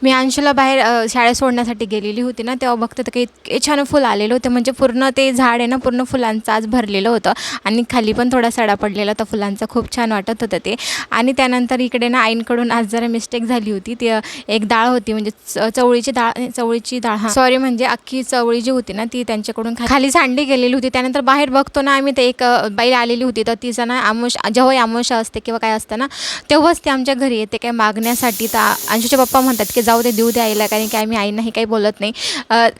मी अंशूला बाहेर शाळेत सोडण्यासाठी गेलेली होती ना, तेव्हा बघते तर काही इतके छान फुल आलेलं होतं. म्हणजे पूर्ण ते झाड आहे ना, पूर्ण फुलांचं आज भरलेलं होतं आणि खाली पण थोडा सडा पडलेला होता फुलांचा. खूप छान वाटत होतं ते. आणि त्यानंतर इकडे ना आईंकडून आज जरा मिस्टेक झाली होती. ती एक डाळ होती, म्हणजे चवळीची डाळ सॉरी, म्हणजे अख्खी चवळी जी होती ना, ती त्यांच्याकडून खाली सांडली गेलेली होती. त्यानंतर बाहेर बघतो ना आम्ही, तर एक बाई आलेली होती. तर तिचं ना जेव्हा अमावस्या असते किंवा काय असतं ना, तेव्हाच ती आमच्या घरी येते काय मागण्यासाठी. तर अंशूचे पप्पा म्हणतात की जाऊ दे, देऊ द्या आईला, कारण की आम्ही आईंनाही काही बोलत नाही.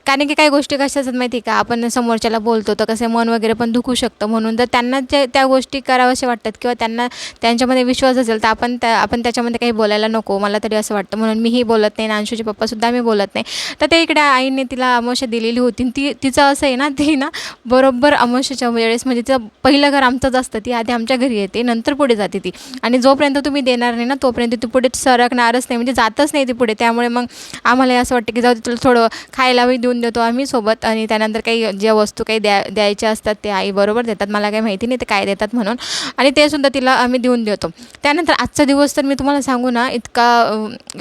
कारण की काही गोष्टी कशा असतात माहिती का, आपण समोरच्याला बोलतो तर कसं मन वगैरे पण दुखू शकतं. म्हणून जर त्यांना त्या गोष्टी कराव्याशा वाटतात किंवा त्यांना त्यांच्यामध्ये विश्वास असेल, तर आपण त्याच्यामध्ये काही बोलायला नको, मला तरी असं वाटतं. म्हणून मीही बोलत नाही आणि अंशूचे पप्पासुद्धा आम्ही बोलत नाही. तर ते इकडे आईने तिला अमावस्या दिलेली होती. तिचं असं आहे ना, ती ना बरोबर अमावस्येच्या वेळेस, म्हणजे तिचं पहिलं घर आमचंच असतं, ती आधी आमच्या घरी येते, नंतर पुढे जाते ती. आणि जोपर्यंत तुम्ही देणार नाही ना, तोपर्यंत ती पुढे सरकणारच नाही, म्हणजे जातच नाही ती पुढे. त्यामुळे मग आम्हाला असं वाटतं की जाऊ दे, तुला थोडं खायलाही देऊन देतो आम्ही सोबत. आणि त्यानंतर काही ज्या वस्तू काही द्यायच्या असतात ते आई बरोबर देतात. मला काही माहिती नाही ते काय देतात म्हणून, आणि ते सुद्धा तिला आम्ही देऊन देतो. त्यानंतर आजचा दिवस तर मी तुम्हाला सांगू ना, इतका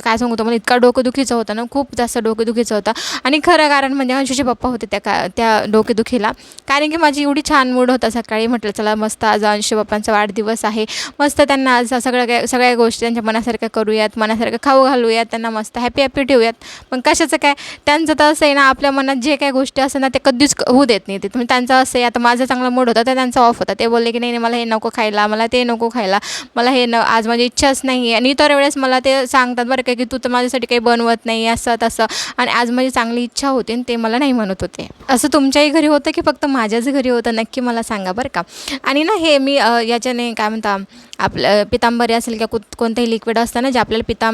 काय सांगू तुम्हाला, इतका डोकेदुखीचा होता ना, खूप जास्त डोकेदुखीचा होता. आणि खरं कारण म्हणजे अंशूचे पप्पा होते त्या डोकेदुखीला. कारण की माझी एवढी छान मूड होता सकाळी. म्हटलं चला मस्त आज अंशू पप्पांचा वाढदिवस आहे, मस्त त्यांना आज सगळ्या गोष्टी त्यांच्या मनासारख्या करूयात, मनासारखं खाऊ घालूयात, त्यांना मस्त हॅपी ठेवूयात. पण कशाचं काय, त्यांचं तर असं आहे ना, आपल्या मनात जे काही गोष्टी असतात ना, ते कधीच होऊ देत नाही. ते म्हणजे त्यांचं असं आहे, आता माझा चांगला मूड होता तर त्यांचा ऑफ होता. ते बोलले की नाही मला हे नको खायला, मला ते नको खायला, मला आज माझी इच्छाच नाही आहे. आणि इतर वेळेस मला ते सांगतात बरं का, की तू तर माझ्यासाठी काही बनवत नाही असं तसं. आणि आज माझी चांगली इच्छा होती आणि ते मला नाही म्हणत होते. असं तुमच्याही घरी होतं की फक्त माझ्याच घरी होतं, नक्की मला सांगा बरं का. आणि ना हे मी याच्याने काय म्हणता, आपलं पितांबरी असेल किंवा कोणतंही लिक्विड असतं ना, जे आपल्याला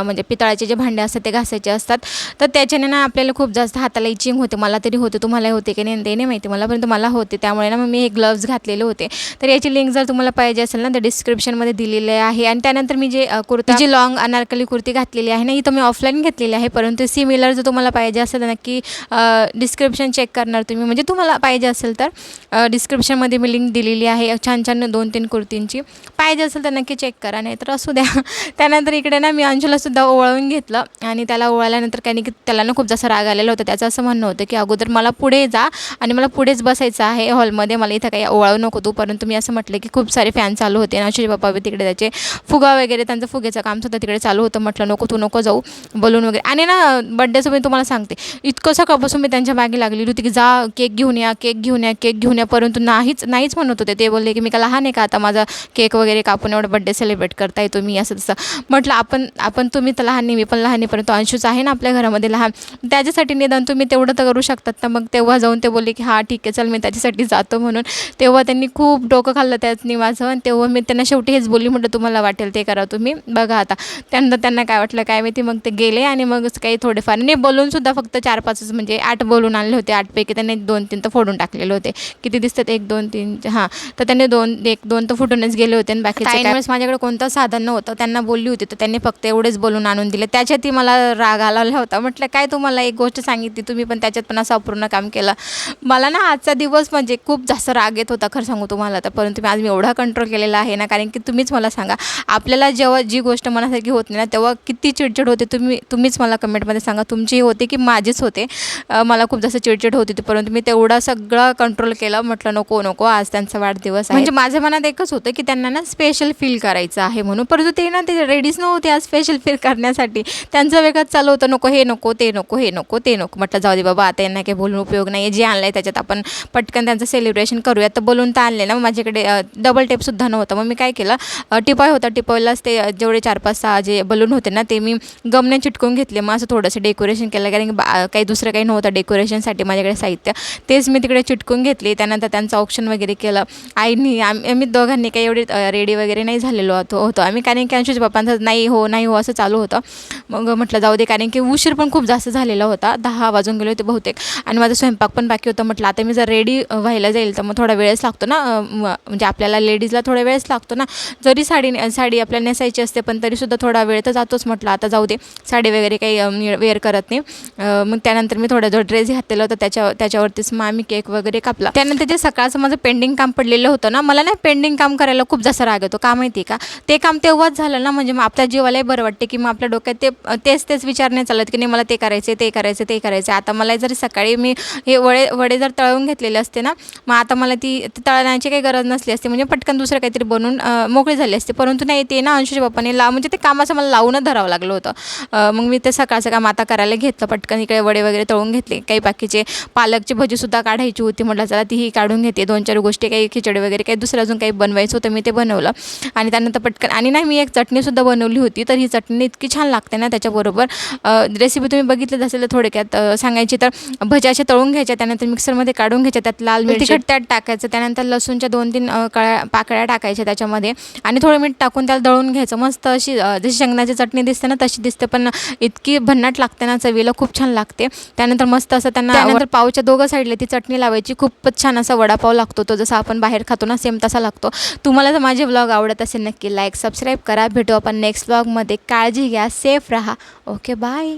म्हणजे पितळाचे जे भांडे असतात ते घासायचे असतात, तर त्याच्याने ना आपल्याला खूप जास्त हाताला इचिंग होते. मला तरी होते, तुम्हालाही होते की नाही ते नाही माहिती मला, परंतु मला होते. त्यामुळे ना मग मी हे ग्लव्ज घातलेले होते. तर याची लिंक जर तुम्हाला पाहिजे असेल ना, तर डिस्क्रिप्शनमध्ये दिलेली आहे. आणि त्यानंतर मी जी लॉंग अनारकली कुर्ती घातलेली आहे ना, ही तर मी ऑफलाईन घेतलेली आहे, परंतु सिमिलर जर तुम्हाला पाहिजे असेल तर नक्की डिस्क्रिप्शन चेक करणार तुम्ही. म्हणजे तुम्हाला पाहिजे असेल तर डिस्क्रिप्शनमध्ये मी लिंक दिलेली आहे छान 2-3 कुर्तींची. पाहिजे असेल तर नक्की चेक करा, नाही तर असू द्या. त्यानंतर इकडे ना मी अंशूलासुद्धा ओवाळून घेतलं. आणि त्याला ओवाळल्यानंतर काही की त्याला ना खूप जास्त राग आलेला होता. त्याचं असं म्हणणं होतं की अगोदर मला पुढे जा आणि मला पुढेच बसायचं आहे हॉलमध्ये, मला इथं काही ओवाळू नको तू. परंतु मी असं म्हटलं की खूप सारे फॅन चालू होते आणि अंशूचे पप्पा तिकडे त्याचे फुगा वगैरे, त्यांचं फुग्याचं काम सुद्धा तिकडे चालू होतं. म्हटलं नको, तू नको जाऊ, बलून वगैरे. आणि ना बड्डेचं मी तुम्हाला सांगते, इतकं सकाळपासून मी त्यांच्या मागे लागलेली होती की जा केक घेऊन या, परंतु नाहीच म्हणत होते. ते बोलले की मी का लहान आहे का आता माझा केक वगैरे कापून एवढं बड्डे सेलिब्रेट करता येतो मी, असं तसं. म्हटलं आपण तुम्ही तर लहान नाही, मी पण लहान नाही, परंतु अंशूच आहे ना आपल्या घरामध्ये लहान, त्याच्यासाठी निदान तुम्ही तेवढं तर करू शकतात ना. मग तेव्हा जाऊन ते बोलले की हां ठीक आहे चल, मी त्याच्यासाठी जातो म्हणून. तेव्हा त्यांनी खूप डोकं खाल्लं त्याचनी माझं. आणि तेव्हा मी त्यांना शेवटी हेच बोलली, म्हटलं तुम्हाला वाटेल ते करा तुम्ही, बघा आता. त्यानंतर त्यांना काय वाटलं काय माहिती, मग ते गेले. आणि मग काही थोडेफार नाही, बलूनसुद्धा फक्त 4-5 म्हणजे 8 बलून आणले होते. 8पैकी त्यांनी 2-3 तर फोडून टाकलेले होते. किती दिसतात, 1 2 3 हां, तर त्यांनी 1-2 तर फुटूनच गेले होते. आणि बाकीचं त्यावेळेस माझ्याकडे कोणतं साधन नव्हतं. त्यांना बोलली होती तर त्यांनी फक्त एवढेच बोलून आणून दिले. त्याच्यातही मला राग आलेला होता. म्हटलं काय तुम्हाला एक गोष्ट सांगितली तुम्ही पण त्याच्यात पण असं अपूर्ण काम केलं. मला ना आजचा दिवस म्हणजे खूप जास्त राग येत होता खरं सांगू तुम्हाला तर, परंतु आज मी एवढा कंट्रोल केलेला आहे ना, कारण की तुम्हीच मला सांगा, आपल्याला जेव्हा जी गोष्ट मनासारखी होत नाही ना, तेव्हा किती चिडचिड होते. तुम्हीच मला कमेंटमध्ये सांगा, तुमचीही होते की माझीच होते. मला खूप जास्त चिडचिड होती ती, परंतु मी तेवढा सगळं कंट्रोल केलं. म्हटलं नको आज त्यांचा वाढदिवस आहे. म्हणजे माझ्या मनात एकच होतं की त्यांना ना स्पेशल फील करायचं आहे म्हणून, परंतु ते ना ते रेडीच नव्हते आज स्पेशल फील करण्यासाठी. त्यांचं वेगळंच चालू होतं, नको हे नको ते नको हे नको ते नको. म्हटलं जाऊ दे बाबा, आता यांना काही बोलून उपयोग नाही आहे, जे आणलं आहे त्याच्यात आपण पटकन त्यांचं सेलिब्रेशन करूयात. तर बोलून तर आणले ना, माझ्याकडे डबल टेपसुद्धा नव्हतं. मग मी काय केलं, टिपॉय होता, टिपॉयलाच ते जेवढे 4-5-6 जे बलून होते ना, ते मी गमने चिटकून घेतले. मग असं थोडंसं डेकोरेशन केलं, कारण की काही दुसरं काही नव्हतं डेकोरेशनसाठी माझ्याकडे साहित्य, तेच मी तिकडे चिटकून घेतले. त्यानंतर त्यांचं ऑप्शन वगैरे केलं आईनी. आम्ही दोघांनी काही एवढे रेडी वगैरे नाही झालेलो होतो आम्ही, कारण की अंशूच्या पप्पांचं नाही हो असं चालू होतं. मग म्हटलं जाऊ दे, कारण की उशीर पण खूप जास्त झालेला होता, 10 वाजून गेले होते बहुतेक. आणि माझा स्वयंपाक पण बाकी होता. म्हटलं आता मी जर रेडी व्हायला जाईल तर मग थोडा वेळच लागतो ना, म्हणजे आपल्याला लेडीजला थोडा वेळच लागतो ना. जरी साडी आपल्याला नेसायची असते, पण तरीसुद्धा थोडा वेळ तर जातोच. म्हटलं आता जाऊ दे, साडी वगैरे काही वेअर करत नाही. मग त्यानंतर मी थोडा जो ड्रेस घातलेला होता त्याच्यावरतीच मग आम्ही केक वगैरे कापला. त्यानंतर जे सकाळचं माझं पेंडिंग काम पडलेलं होतं ना, मला नाही पेंडिंग काम करायला खूप जास्त राग येतो, का माहिती का. ते काम तेव्हाच झालं ना, म्हणजे मग आपल्या जीवालाही बरं वाटते की मग आपल्या डोक्यात ते तेच विचार नाही चालत की नाही मला ते करायचे ते करायचे ते करायचे. आता मला जर सकाळी मी हे वडे जर तळून घेतलेले असते ना, मग आता मला ती तळण्याची काही गरज नसली असते, म्हणजे पटकन दुसरं काहीतरी बनवून मोकळी झाली असते. परंतु नाही, ते ना अंशूच्या पप्पाने म्हणजे ते कामाचं मला लावूनच धरावं लागलं होतं. मग मी ते सकाळचं काम आता करायला घेतलं पटकन. इकडे वडे वगैरे तळून घेतले, काही बाकीचे पालकची भजीसुद्धा काढायची होती. म्हटलं चला तीही काढून घेते. 2-4 गोष्टी, काही खिचडी वगैरे काही दुसरं अजून काही बनवायचं होतं, मी ते बनवलं. आणि त्यानंतर पटकन आणि नाही, मी एक चटणीसुद्धा बनवली होती. तर ही चटणी इतकी छान लागते ना त्याच्याबरोबर. रेसिपी तुम्ही बघितलीच असेल तर थोडक्यात सांगायची तर, भज्या अशा तळून घ्यायच्या, त्यानंतर मिक्सरमध्ये काढून घ्यायच्या, त्यात लाल मिरची तिखट त्यात टाकायचं, त्यानंतर लसूणच्या 2-3 पाकळ्या टाकायच्या त्याच्यामध्ये आणि थोडं मीठ टाकून त्याला दळून घ्यायचं. मस्त अशी जशी शेंगण्याची चटणी दिसते ना तशी दिसते, पण इतकी भन्नाट लागते ना, चवीला खूप छान लागते. त्यानंतर मस्त असं त्यानंतर पावच्या दोघं साईडला ती चटणी लावायची. खूपच छान असा वडापाव लागतो तो, जसा आपण बाहेर खातो ना सेम तसा लागतो. तुम्हाला जर माझे व्लॉग आवडत असेल नक्की लाईक सबस्क्राईब करा. भेटू आपण नेक्स्ट व्लॉगमध्ये. काळजी घ्या, सेफ राहा. Okay, bye.